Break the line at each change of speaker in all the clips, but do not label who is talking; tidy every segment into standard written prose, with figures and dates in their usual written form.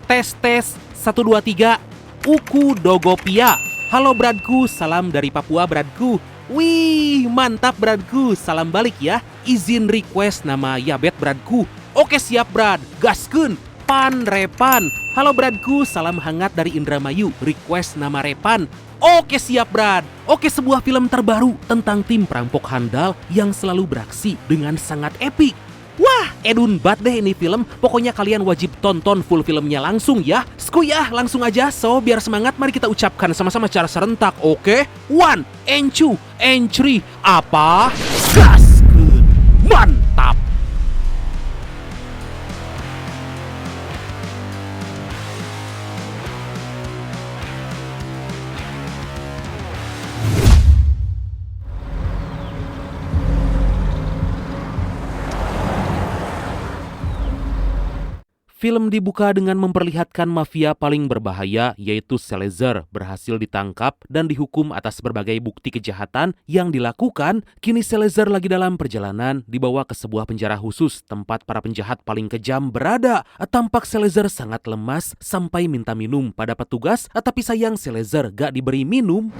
Tes 1 2 3. Uku Dogopia. Halo Bradku, salam dari Papua Bradku. Wih, mantap Bradku, salam balik ya. Izin request nama Yabet Bradku. Oke siap Brad, gaskeun. Pan Repan. Halo Bradku, salam hangat dari Indramayu. Request nama Repan. Oke siap Brad. Oke, sebuah film terbaru tentang tim perampok handal yang selalu beraksi dengan sangat epik. Wah, edun banget deh ini film. Pokoknya kalian wajib tonton full filmnya langsung ya. Skuy langsung aja. So, biar semangat mari kita ucapkan sama-sama secara serentak. Oke? 1, and 2, and 3. Apa? Gaskeun. Mantap. Film dibuka dengan memperlihatkan mafia paling berbahaya yaitu Salazar berhasil ditangkap dan dihukum atas berbagai bukti kejahatan yang dilakukan. Kini Salazar lagi dalam perjalanan dibawa ke sebuah penjara khusus tempat para penjahat paling kejam berada. Tampak Salazar sangat lemas sampai minta minum pada petugas, tapi sayang Salazar gak diberi minum.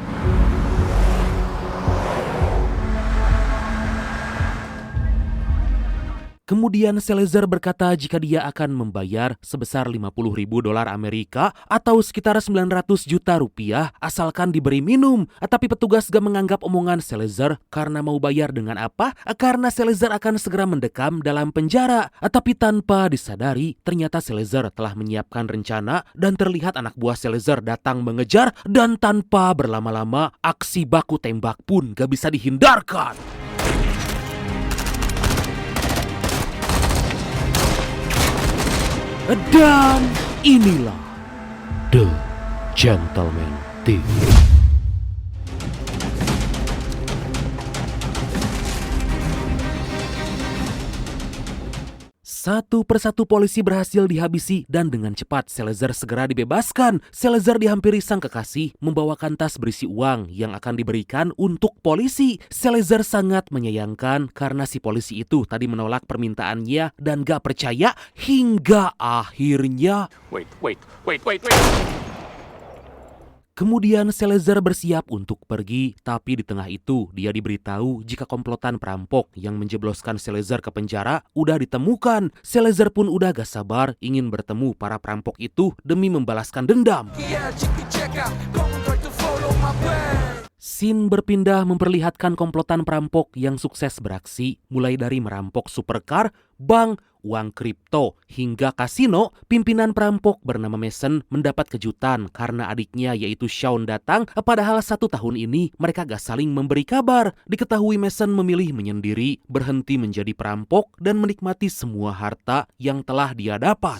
Kemudian Salazar berkata jika dia akan membayar sebesar 50.000 dolar Amerika atau sekitar 900 juta rupiah asalkan diberi minum. Tapi petugas gak menganggap omongan Salazar karena mau bayar dengan apa? Karena Salazar akan segera mendekam dalam penjara. Tapi tanpa disadari ternyata Salazar telah menyiapkan rencana dan terlihat anak buah Salazar datang mengejar dan tanpa berlama-lama aksi baku tembak pun gak bisa dihindarkan. Dan inilah The Gentleman TV. Satu persatu polisi berhasil dihabisi dan dengan cepat Salazar segera dibebaskan. Salazar dihampiri sang kekasih membawakan tas berisi uang yang akan diberikan untuk polisi. Salazar sangat menyayangkan karena si polisi itu tadi menolak permintaannya dan gak percaya hingga akhirnya... Wait. Kemudian Salazar bersiap untuk pergi, tapi di tengah itu dia diberitahu jika komplotan perampok yang menjebloskan Salazar ke penjara udah ditemukan. Salazar pun udah gak sabar ingin bertemu para perampok itu demi membalaskan dendam. Scene berpindah memperlihatkan komplotan perampok yang sukses beraksi, mulai dari merampok supercar, bank, uang kripto, hingga kasino. Pimpinan perampok bernama Mason mendapat kejutan karena adiknya yaitu Sean datang, padahal 1 tahun ini mereka gak saling memberi kabar. Diketahui Mason memilih menyendiri, berhenti menjadi perampok dan menikmati semua harta yang telah dia dapat.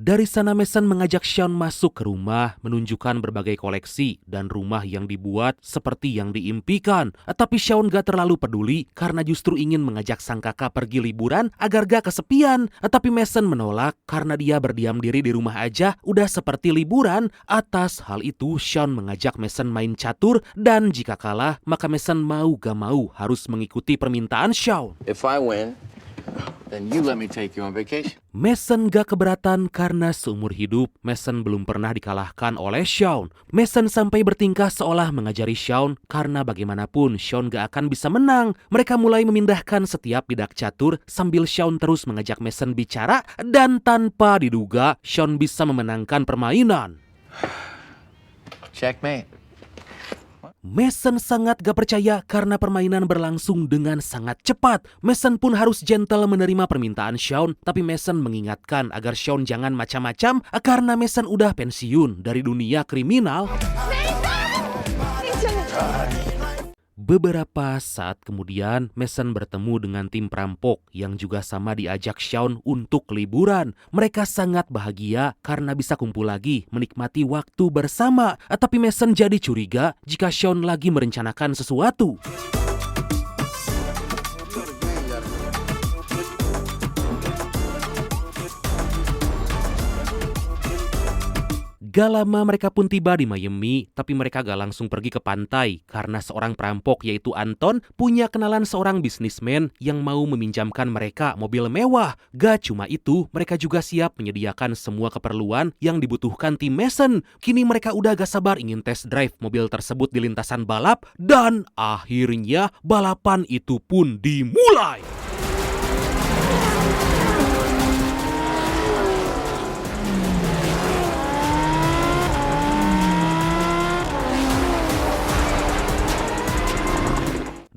Dari sana Mason mengajak Sean masuk ke rumah, menunjukkan berbagai koleksi dan rumah yang dibuat seperti yang diimpikan. Tapi Sean gak terlalu peduli karena justru ingin mengajak sang kakak pergi liburan agar gak kesepian. Tapi Mason menolak karena dia berdiam diri di rumah aja udah seperti liburan. Atas hal itu Sean mengajak Mason main catur dan jika kalah maka Mason mau gak mau harus mengikuti permintaan Sean.
If I win, then you let me take you on vacation.
Mason gak keberatan karena seumur hidup Mason belum pernah dikalahkan oleh Sean. Mason sampai bertingkah seolah mengajari Sean karena bagaimanapun Sean gak akan bisa menang. Mereka mulai memindahkan setiap bidak catur sambil Sean terus mengajak Mason bicara dan tanpa diduga Sean bisa memenangkan permainan.
Checkmate.
Mason sangat gak percaya karena permainan berlangsung dengan sangat cepat. Mason pun harus gentle menerima permintaan Sean, tapi Mason mengingatkan agar Sean jangan macam-macam karena Mason udah pensiun dari dunia kriminal. Beberapa saat kemudian, Mason bertemu dengan tim perampok yang juga sama diajak Sean untuk liburan. Mereka sangat bahagia karena bisa kumpul lagi menikmati waktu bersama. Tapi Mason jadi curiga jika Sean lagi merencanakan sesuatu. Gak lama mereka pun tiba di Miami, tapi mereka gak langsung pergi ke pantai karena seorang perampok yaitu Anton punya kenalan seorang bisnismen yang mau meminjamkan mereka mobil mewah. Gak cuma itu, mereka juga siap menyediakan semua keperluan yang dibutuhkan tim Mason. Kini mereka udah gak sabar ingin test drive mobil tersebut di lintasan balap dan akhirnya balapan itu pun dimulai.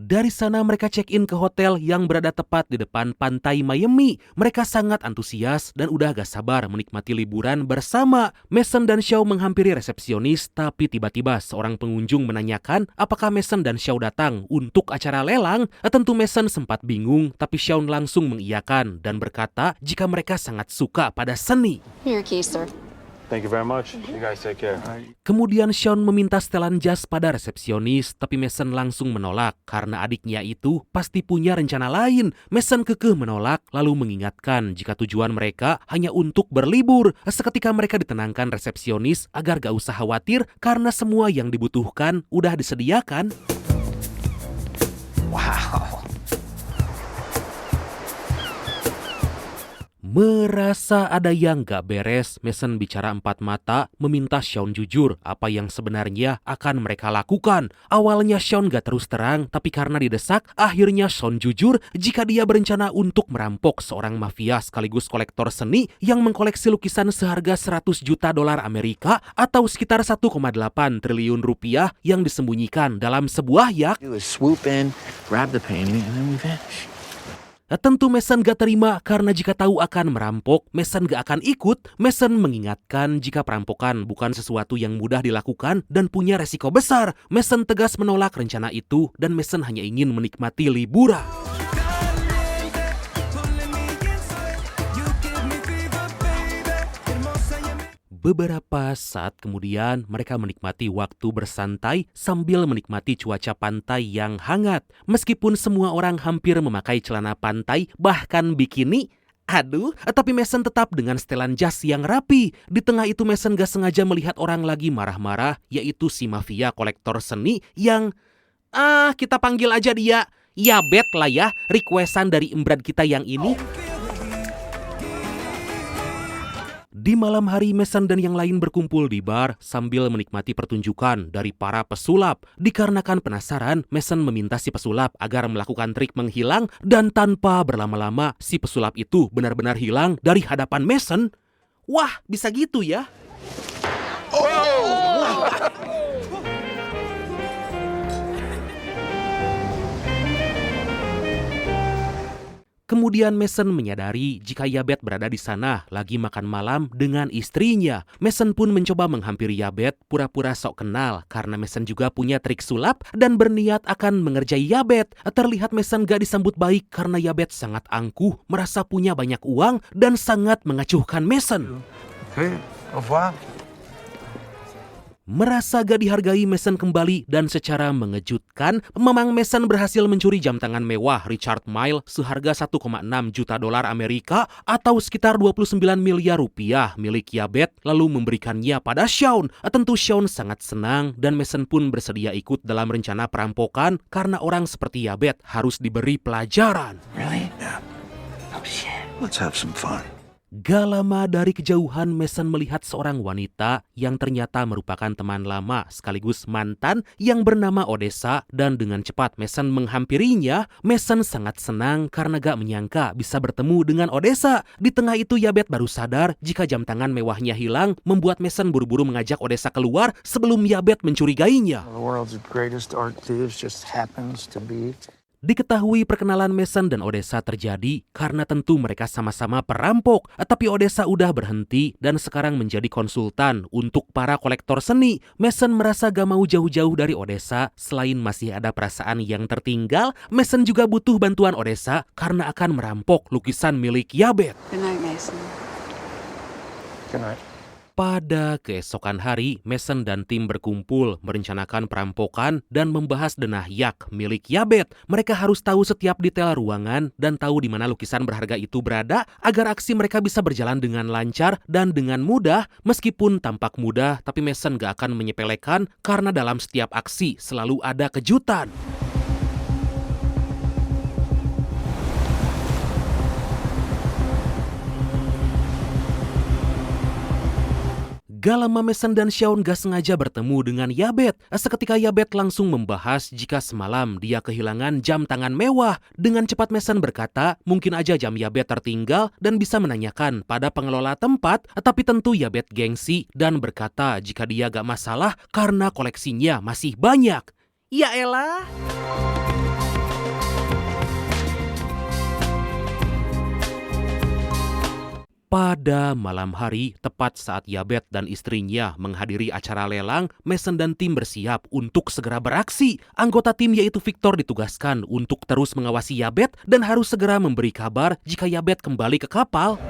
Dari sana mereka check-in ke hotel yang berada tepat di depan pantai Miami. Mereka sangat antusias dan udah gak sabar menikmati liburan bersama. Mason dan Shaw menghampiri resepsionis, tapi tiba-tiba seorang pengunjung menanyakan apakah Mason dan Shaw datang untuk acara lelang. Tentu Mason sempat bingung, tapi Shaw langsung mengiyakan dan berkata jika mereka sangat suka pada seni.
Here, keys, sir.
Thank you very much. You guys take care.
Kemudian Sean meminta setelan jas pada resepsionis, tapi Mason langsung menolak karena adiknya itu pasti punya rencana lain. Mason kekeh menolak lalu mengingatkan jika tujuan mereka hanya untuk berlibur. Seketika mereka ditenangkan resepsionis agar gak usah khawatir karena semua yang dibutuhkan udah disediakan.
Wow.
Merasa ada yang gak beres, Mason bicara empat mata meminta Sean jujur apa yang sebenarnya akan mereka lakukan. Awalnya Sean gak terus terang, tapi karena didesak, akhirnya Sean jujur jika dia berencana untuk merampok seorang mafia sekaligus kolektor seni yang mengkoleksi lukisan seharga 100 juta dolar Amerika atau sekitar 1,8 triliun rupiah yang disembunyikan dalam sebuah yacht.
Do is swoop in, grab the painting, and then we vanish.
Tentu Mason gak terima karena jika tahu akan merampok, Mason gak akan ikut. Mason mengingatkan jika perampokan bukan sesuatu yang mudah dilakukan dan punya resiko besar. Mason tegas menolak rencana itu dan Mason hanya ingin menikmati liburan. Beberapa saat kemudian mereka menikmati waktu bersantai sambil menikmati cuaca pantai yang hangat. Meskipun semua orang hampir memakai celana pantai bahkan bikini, aduh, tapi Mason tetap dengan setelan jas yang rapi. Di tengah itu Mason gak sengaja melihat orang lagi marah-marah, yaitu si mafia kolektor seni yang kita panggil aja dia Yabet lah ya, requestan dari embran kita yang ini. Di malam hari, Mason dan yang lain berkumpul di bar sambil menikmati pertunjukan dari para pesulap. Dikarenakan penasaran, Mason meminta si pesulap agar melakukan trik menghilang dan tanpa berlama-lama si pesulap itu benar-benar hilang dari hadapan Mason. Wah, bisa gitu ya? Kemudian Mason menyadari jika Yabet berada di sana lagi makan malam dengan istrinya. Mason pun mencoba menghampiri Yabet pura-pura sok kenal karena Mason juga punya trik sulap dan berniat akan mengerjai Yabet. Terlihat Mason gak disambut baik karena Yabet sangat angkuh, merasa punya banyak uang dan sangat mengacuhkan Mason.
Okay. Au revoir.
Merasa gak dihargai, Mason kembali dan secara mengejutkan, memang Mason berhasil mencuri jam tangan mewah Richard Mille seharga 1,6 juta dolar Amerika atau sekitar 29 miliar rupiah milik Yabet lalu memberikannya pada Sean. Tentu Sean sangat senang dan Mason pun bersedia ikut dalam rencana perampokan karena orang seperti Yabet harus diberi pelajaran.
Really? Yeah. Oh shit.
Let's have some fun.
Gak lama dari kejauhan, Mason melihat seorang wanita yang ternyata merupakan teman lama sekaligus mantan yang bernama Odessa dan dengan cepat Mason menghampirinya. Mason sangat senang karena gak menyangka bisa bertemu dengan Odessa. Di tengah itu Yabet baru sadar jika jam tangan mewahnya hilang, membuat Mason buru-buru mengajak Odessa keluar sebelum Yabet mencurigainya.
The world's greatest art thieves just happens to be.
Diketahui perkenalan Mason dan Odessa terjadi karena tentu mereka sama-sama perampok. Tapi Odessa udah berhenti dan sekarang menjadi konsultan untuk para kolektor seni. Mason merasa gak mau jauh-jauh dari Odessa. Selain masih ada perasaan yang tertinggal, Mason juga butuh bantuan Odessa karena akan merampok lukisan milik Yabet.
Good night, Mason.
Good night.
Pada keesokan hari, Mason dan tim berkumpul merencanakan perampokan dan membahas denah yak milik Yabed. Mereka harus tahu setiap detail ruangan dan tahu di mana lukisan berharga itu berada agar aksi mereka bisa berjalan dengan lancar dan dengan mudah. Meskipun tampak mudah, tapi Mason gak akan menyepelekan karena dalam setiap aksi selalu ada kejutan. Gak lama Mason dan Shaun gak sengaja bertemu dengan Yabed. Seketika Yabed langsung membahas jika semalam dia kehilangan jam tangan mewah. Dengan cepat Mason berkata mungkin aja jam Yabed tertinggal dan bisa menanyakan pada pengelola tempat. Tapi tentu Yabed gengsi dan berkata jika dia gak masalah karena koleksinya masih banyak. Ya elah. Pada malam hari, tepat saat Yabed dan istrinya menghadiri acara lelang, Mason dan tim bersiap untuk segera beraksi. Anggota tim yaitu Victor ditugaskan untuk terus mengawasi Yabed dan harus segera memberi kabar jika Yabed kembali ke kapal.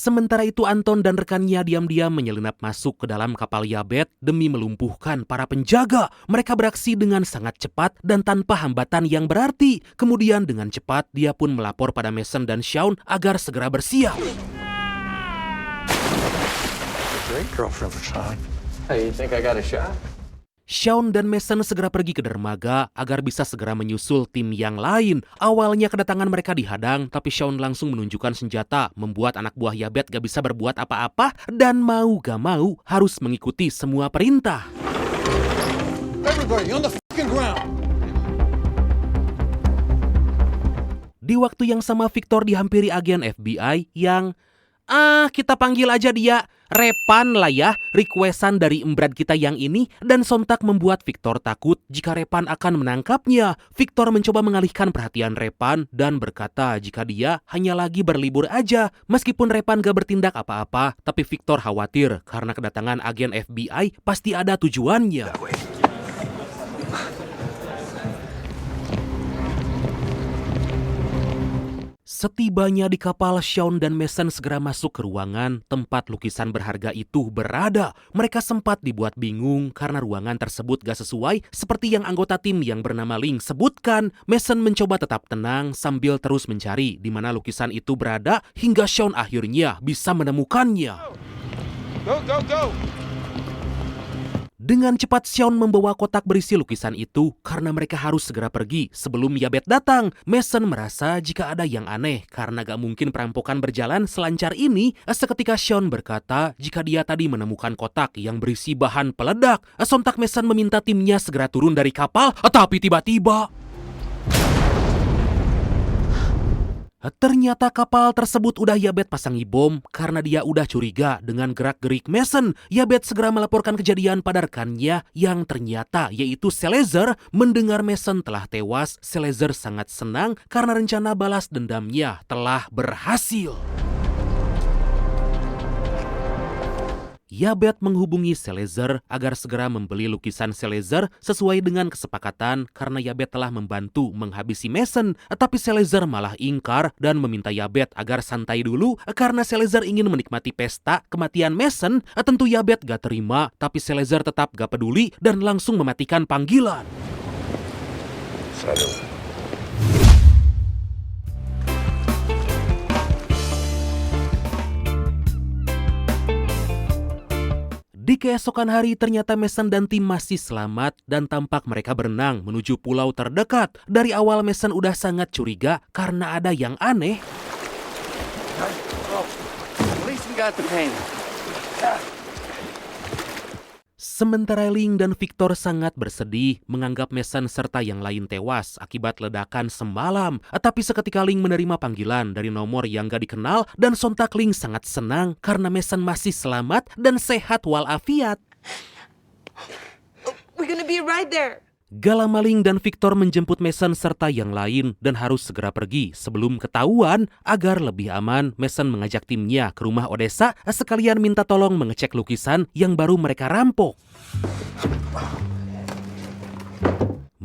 Sementara itu Anton dan rekannya diam-diam menyelinap masuk ke dalam kapal Yabed demi melumpuhkan para penjaga. Mereka beraksi dengan sangat cepat dan tanpa hambatan yang berarti. Kemudian dengan cepat dia pun melapor pada Mason dan Shaun agar segera bersiap.
Great girlfriend for Sean.
Hey, you think I got a shot?
Shaun dan Mason segera pergi ke dermaga agar bisa segera menyusul tim yang lain. Awalnya kedatangan mereka dihadang, tapi Shaun langsung menunjukkan senjata, membuat anak buah Yabed gak bisa berbuat apa-apa dan mau gak mau harus mengikuti semua perintah.
Everybody on the fucking ground.
Di waktu yang sama Victor dihampiri agen FBI yang kita panggil aja dia Repan lah ya, requestan dari embrad kita yang ini, dan sontak membuat Victor takut jika Repan akan menangkapnya. Victor mencoba mengalihkan perhatian Repan dan berkata jika dia hanya lagi berlibur aja. Meskipun Repan gak bertindak apa-apa, tapi Victor khawatir karena kedatangan agen FBI pasti ada tujuannya. Setibanya di kapal, Shaun dan Mason segera masuk ke ruangan tempat lukisan berharga itu berada. Mereka sempat dibuat bingung karena ruangan tersebut gak sesuai seperti yang anggota tim yang bernama Ling sebutkan. Mason mencoba tetap tenang sambil terus mencari di mana lukisan itu berada hingga Shaun akhirnya bisa menemukannya.
Go, go, go.
Dengan cepat Shaun membawa kotak berisi lukisan itu karena mereka harus segera pergi sebelum Yabed datang. Mason merasa jika ada yang aneh karena gak mungkin perampokan berjalan selancar ini. Seketika Shaun berkata jika dia tadi menemukan kotak yang berisi bahan peledak. Sontak Mason meminta timnya segera turun dari kapal, tapi tiba-tiba ternyata kapal tersebut udah Yabed pasangi bom karena dia udah curiga dengan gerak-gerik Mason. Yabed segera melaporkan kejadian pada rekannya yang ternyata yaitu Salazar. Mendengar Mason telah tewas, Salazar sangat senang karena rencana balas dendamnya telah berhasil. Yabed menghubungi Salazar agar segera membeli lukisan Salazar sesuai dengan kesepakatan karena Yabed telah membantu menghabisi Mason. Tapi Salazar malah ingkar dan meminta Yabed agar santai dulu karena Salazar ingin menikmati pesta kematian Mason. Tentu Yabed gak terima, tapi Salazar tetap gak peduli dan langsung mematikan panggilan. Di keesokan hari ternyata Mason dan tim masih selamat dan tampak mereka berenang menuju pulau terdekat. Dari awal Mason udah sangat curiga karena ada yang aneh.
At least we got the painting.
Sementara Ling dan Victor sangat bersedih menganggap Mason serta yang lain tewas akibat ledakan semalam. Tapi seketika Ling menerima panggilan dari nomor yang gak dikenal dan sontak Ling sangat senang karena Mason masih selamat dan sehat walafiat.
We're gonna be right there.
Gak lama Ling dan Victor menjemput Mason serta yang lain dan harus segera pergi sebelum ketahuan. Agar lebih aman, Mason mengajak timnya ke rumah Odessa sekalian minta tolong mengecek lukisan yang baru mereka rampok.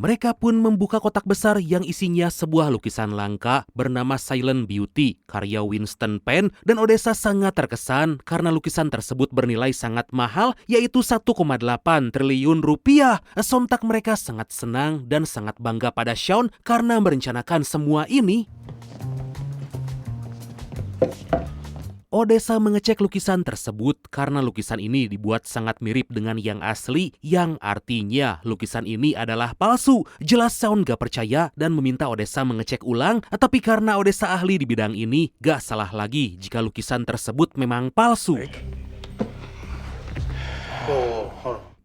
Mereka pun membuka kotak besar yang isinya sebuah lukisan langka bernama Silent Beauty, karya Winston Penn, dan Odessa sangat terkesan karena lukisan tersebut bernilai sangat mahal, yaitu 1,8 triliun rupiah. Sontak mereka sangat senang dan sangat bangga pada Sean karena merencanakan semua ini. Odessa mengecek lukisan tersebut karena lukisan ini dibuat sangat mirip dengan yang asli, yang artinya lukisan ini adalah palsu. Jelas Sean gak percaya dan meminta Odessa mengecek ulang, tapi karena Odessa ahli di bidang ini, gak salah lagi jika lukisan tersebut memang palsu.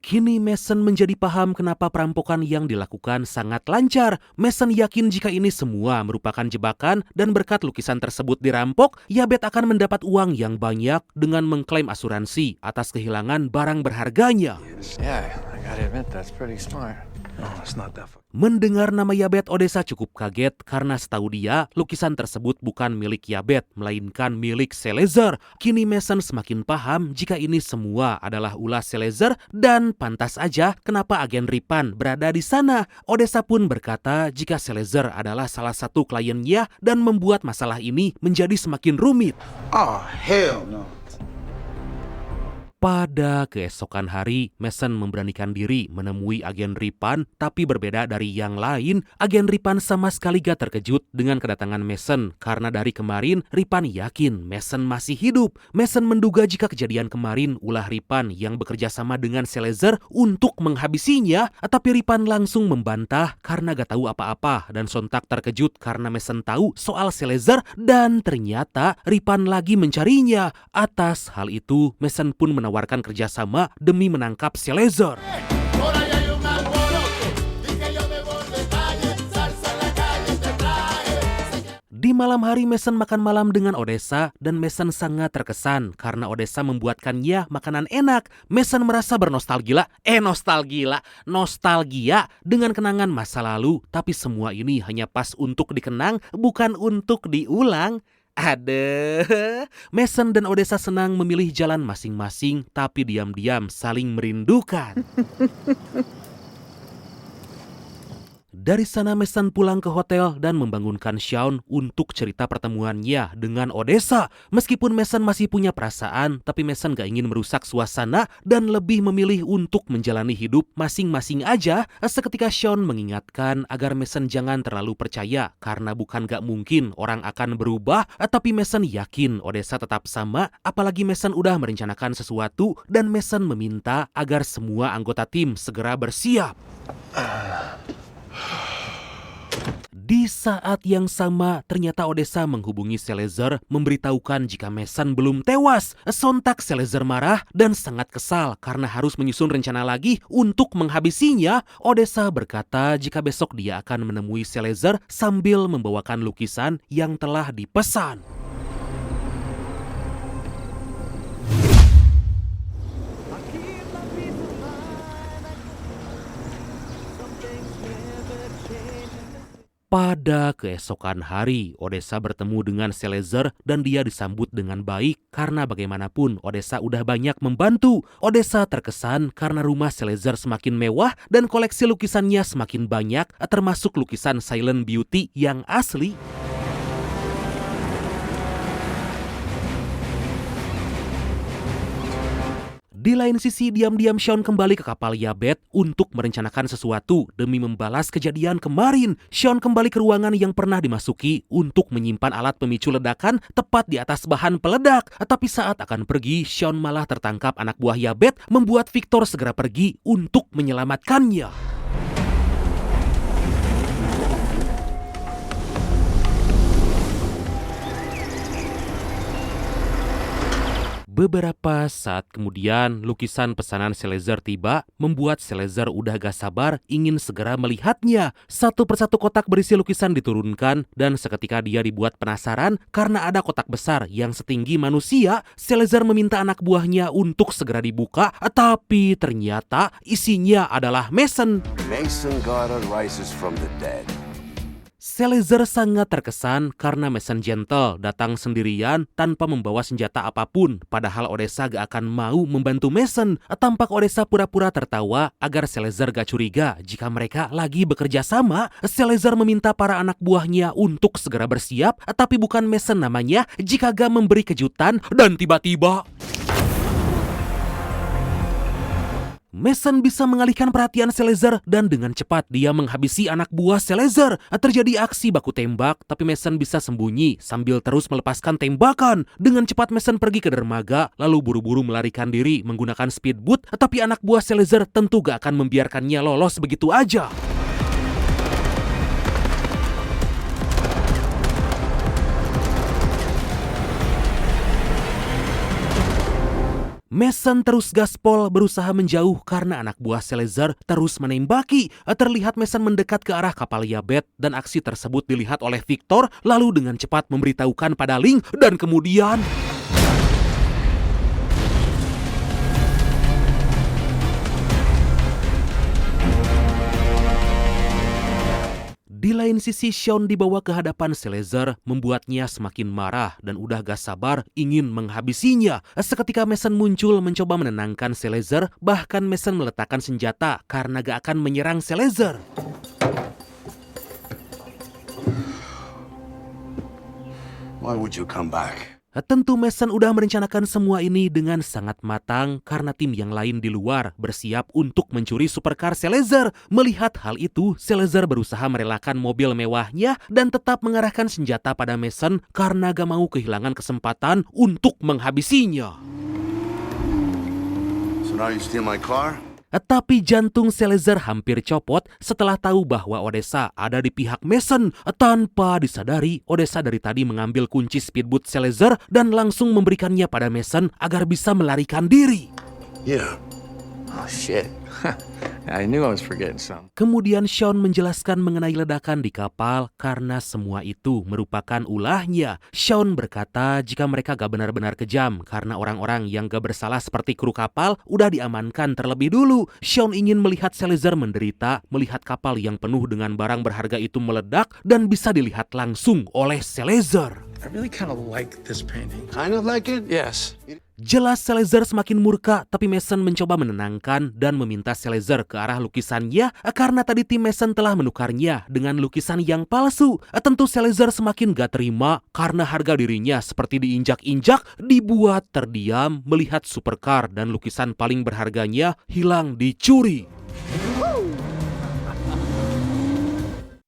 Kini Mason menjadi paham kenapa perampokan yang dilakukan sangat lancar. Mason yakin jika ini semua merupakan jebakan dan berkat lukisan tersebut dirampok, Yabet akan mendapat uang yang banyak dengan mengklaim asuransi atas kehilangan barang berharganya.
Yeah, I gotta admit, that's pretty smart.
No, it's not that.
Mendengar nama Yabet, Odessa cukup kaget karena setahu dia lukisan tersebut bukan milik Yabet, melainkan milik Salazar. Kini Mason semakin paham jika ini semua adalah ulah Salazar dan pantas aja kenapa agen Ripan berada di sana. Odessa pun berkata jika Salazar adalah salah satu kliennya dan membuat masalah ini menjadi semakin rumit.
Oh, hell no.
Pada keesokan hari, Mason memberanikan diri menemui agen Ripan, tapi berbeda dari yang lain, agen Ripan sama sekali gak terkejut dengan kedatangan Mason karena dari kemarin Ripan yakin Mason masih hidup. Mason menduga jika kejadian kemarin ulah Ripan yang bekerja sama dengan Salazar untuk menghabisinya, tapi Ripan langsung membantah karena gak tahu apa-apa dan sontak terkejut karena Mason tahu soal Salazar dan ternyata Ripan lagi mencarinya. Atas hal itu, Mason pun menawarkan kerjasama demi menangkap Salazar. Di malam hari Mason makan malam dengan Odessa dan Mason sangat terkesan karena Odessa membuatkannya makanan enak. Mason merasa nostalgia dengan kenangan masa lalu, tapi semua ini hanya pas untuk dikenang, bukan untuk diulang. Mason dan Odessa senang memilih jalan masing-masing, tapi diam-diam saling merindukan. Dari sana Mason pulang ke hotel dan membangunkan Sean untuk cerita pertemuannya dengan Odessa. Meskipun Mason masih punya perasaan, tapi Mason gak ingin merusak suasana dan lebih memilih untuk menjalani hidup masing-masing aja. Seketika Sean mengingatkan agar Mason jangan terlalu percaya karena bukan gak mungkin orang akan berubah, tapi Mason yakin Odessa tetap sama, apalagi Mason udah merencanakan sesuatu dan Mason meminta agar semua anggota tim segera bersiap. Di saat yang sama, ternyata Odessa menghubungi Salazar memberitahukan jika Mason belum tewas. Sontak Salazar marah dan sangat kesal karena harus menyusun rencana lagi untuk menghabisinya. Odessa berkata jika besok dia akan menemui Salazar sambil membawakan lukisan yang telah dipesan. Pada keesokan hari, Odessa bertemu dengan Salazar dan dia disambut dengan baik karena bagaimanapun Odessa udah banyak membantu. Odessa terkesan karena rumah Salazar semakin mewah dan koleksi lukisannya semakin banyak, termasuk lukisan Silent Beauty yang asli. Di lain sisi, diam-diam Sean kembali ke kapal Yabet untuk merencanakan sesuatu demi membalas kejadian kemarin. Sean kembali ke ruangan yang pernah dimasuki untuk menyimpan alat pemicu ledakan tepat di atas bahan peledak. Tapi saat akan pergi, Sean malah tertangkap anak buah Yabet, membuat Victor segera pergi untuk menyelamatkannya. Beberapa saat kemudian, lukisan pesanan Salazar tiba, membuat Salazar udah gak sabar ingin segera melihatnya. Satu persatu kotak berisi lukisan diturunkan, dan seketika dia dibuat penasaran karena ada kotak besar yang setinggi manusia. Salazar meminta anak buahnya untuk segera dibuka, tapi ternyata isinya adalah Mason.
Mason Goddard rises from the dead.
Salazar sangat terkesan karena Mason gentle datang sendirian tanpa membawa senjata apapun, padahal Odessa gak akan mau membantu Mason. Tampak Odessa pura-pura tertawa agar Salazar gak curiga jika mereka lagi bekerja sama. Salazar meminta para anak buahnya untuk segera bersiap, tapi bukan Mason namanya jika gak memberi kejutan, dan tiba-tiba Mason bisa mengalihkan perhatian Salazar dan dengan cepat dia menghabisi anak buah Salazar. Terjadi aksi baku tembak, tapi Mason bisa sembunyi sambil terus melepaskan tembakan. Dengan cepat Mason pergi ke dermaga, lalu buru-buru melarikan diri menggunakan speedboat, tapi anak buah Salazar tentu gak akan membiarkannya lolos begitu aja. Mason terus gaspol berusaha menjauh karena anak buah Salazar terus menembaki. Terlihat Mason mendekat ke arah kapal Yabet dan aksi tersebut dilihat oleh Victor, lalu dengan cepat memberitahukan pada Ling dan kemudian di lain sisi, Sean dibawa ke hadapan Salazar, membuatnya semakin marah dan udah gak sabar ingin menghabisinya. Seketika Mason muncul mencoba menenangkan Salazar, bahkan Mason meletakkan senjata karena gak akan menyerang Salazar.
Why would you come back?
Tentu Mason udah merencanakan semua ini dengan sangat matang karena tim yang lain di luar bersiap untuk mencuri supercar Salazar. Melihat hal itu, Salazar berusaha merelakan mobil mewahnya dan tetap mengarahkan senjata pada Mason karena gak mau kehilangan kesempatan untuk menghabisinya.
So now you steal my car?
Tapi jantung Salazar hampir copot setelah tahu bahwa Odessa ada di pihak Mason. Tanpa disadari, Odessa dari tadi mengambil kunci speedboat Salazar dan langsung memberikannya pada Mason agar bisa melarikan diri.
Yeah.
Oh, shit. I knew I was forgetting something.
Kemudian Sean menjelaskan mengenai ledakan di kapal karena semua itu merupakan ulahnya. Sean berkata jika mereka gak benar-benar kejam karena orang-orang yang gak bersalah seperti kru kapal udah diamankan terlebih dulu. Sean ingin melihat Salazar menderita, melihat kapal yang penuh dengan barang berharga itu meledak dan bisa dilihat langsung oleh Salazar.
I really kind of like this painting.
Kind of like it?
Yes.
Jelas Salazar semakin murka, tapi Mason mencoba menenangkan dan meminta Salazar ke arah lukisannya karena tadi tim Mason telah menukarnya dengan lukisan yang palsu. Tentu Salazar semakin gak terima karena harga dirinya seperti diinjak-injak, dibuat terdiam melihat supercar dan lukisan paling berharganya hilang dicuri.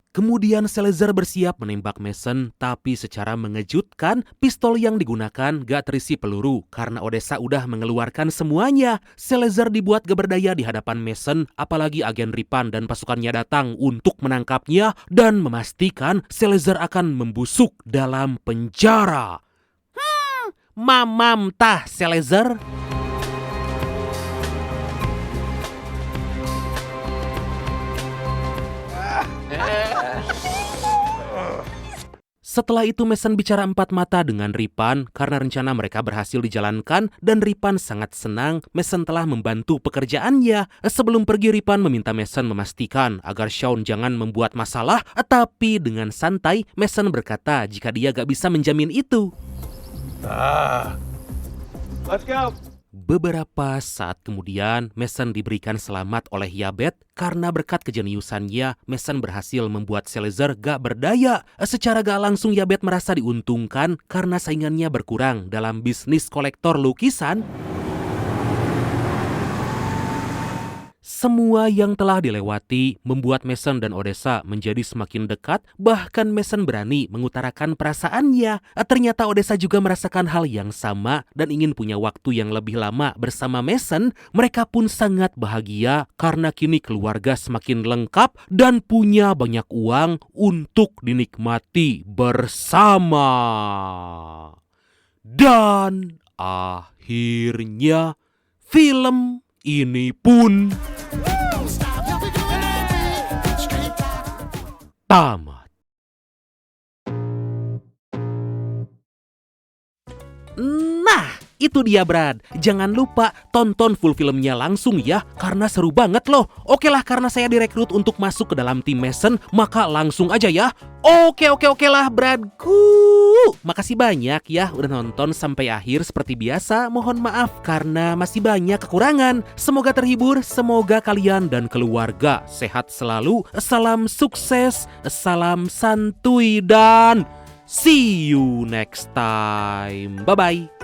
Kemudian Salazar bersiap menembak Mason, tapi secara mengejutkan pistol yang digunakan gak terisi peluru karena Odessa udah mengeluarkan semuanya. Salazar dibuat gak berdaya di hadapan Mason, apalagi agen Ripan dan pasukannya datang untuk menangkapnya dan memastikan Salazar akan membusuk dalam penjara. Mamam tah Salazar. Setelah itu Mason bicara empat mata dengan Ripan karena rencana mereka berhasil dijalankan dan Ripan sangat senang Mason telah membantu pekerjaannya. Sebelum pergi Ripan meminta Mason memastikan agar Sean jangan membuat masalah, tapi dengan santai Mason berkata jika dia gak bisa menjamin itu.
Let's go.
Beberapa saat kemudian, Mason diberikan selamat oleh Yabet karena berkat kejeniusannya, Mason berhasil membuat Salazar gak berdaya. Secara gak langsung Yabet merasa diuntungkan karena saingannya berkurang dalam bisnis kolektor lukisan. Semua yang telah dilewati membuat Mason dan Odessa menjadi semakin dekat, bahkan Mason berani mengutarakan perasaannya. Ternyata Odessa juga merasakan hal yang sama dan ingin punya waktu yang lebih lama bersama Mason. Mereka pun sangat bahagia karena kini keluarga semakin lengkap dan punya banyak uang untuk dinikmati bersama. Dan akhirnya film ini pun tamat. Nah, Itu dia Brad, jangan lupa tonton full filmnya langsung ya, karena seru banget loh. Oke lah, karena saya direkrut untuk masuk ke dalam tim Mason, maka langsung aja ya. Oke lah Bradku. Makasih banyak ya udah nonton sampai akhir. Seperti biasa, mohon maaf karena masih banyak kekurangan. Semoga terhibur, semoga kalian dan keluarga sehat selalu. Salam sukses, salam santuy, dan see you next time. Bye-bye.